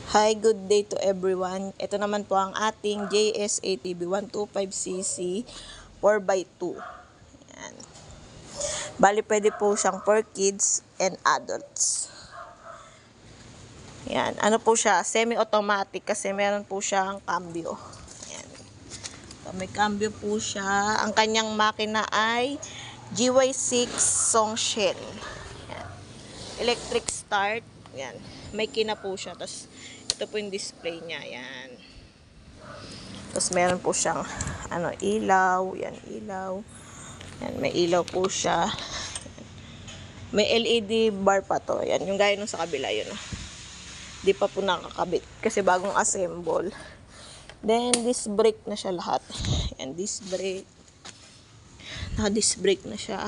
Hi, good day to everyone. Ito naman po ang ating JS-ATV 125cc 4x2. Yan. Bali, pwede po siyang for kids and adults. Yan. Ano po siya? Semi-automatic kasi meron po siyang cambio. Yan. So, may cambio po siya. Ang kanyang makina ay GY6 Songshell. Yan. Electric start. Yan. May kina po siya. Tapos, ito po yung display niya. Yan. Tapos, meron po siyang ilaw. Yan, ilaw. Yan, may ilaw po siya. May LED bar pa to. Yan, yung gaya nung sa kabila. Yun. Di pa po nakakabit. Kasi bagong assemble. Then, disc brake na siya lahat. Yan, disc brake. Naka-disc brake na siya.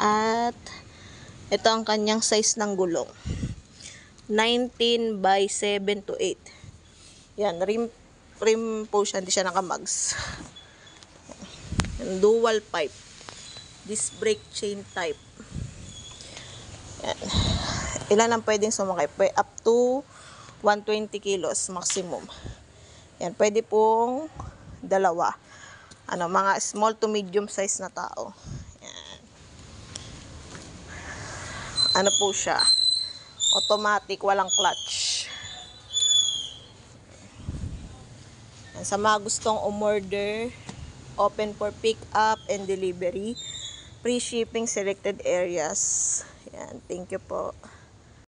At, ito ang kanyang size ng gulong. 19 by 7 to 8. Yan, rim po siya, hindi siya nakamags. Yan, dual pipe. Disc brake chain type. Yan. Ilan ang pwedeng sumakay? Up to 120 kilos maximum. Yan, pwede pong dalawa. Mga small to medium size na tao. Yan. Ano po siya? Automatic, walang clutch. Yan, sa mga gustong umorder, open for pick up and delivery. Free shipping selected areas. Yan, thank you po.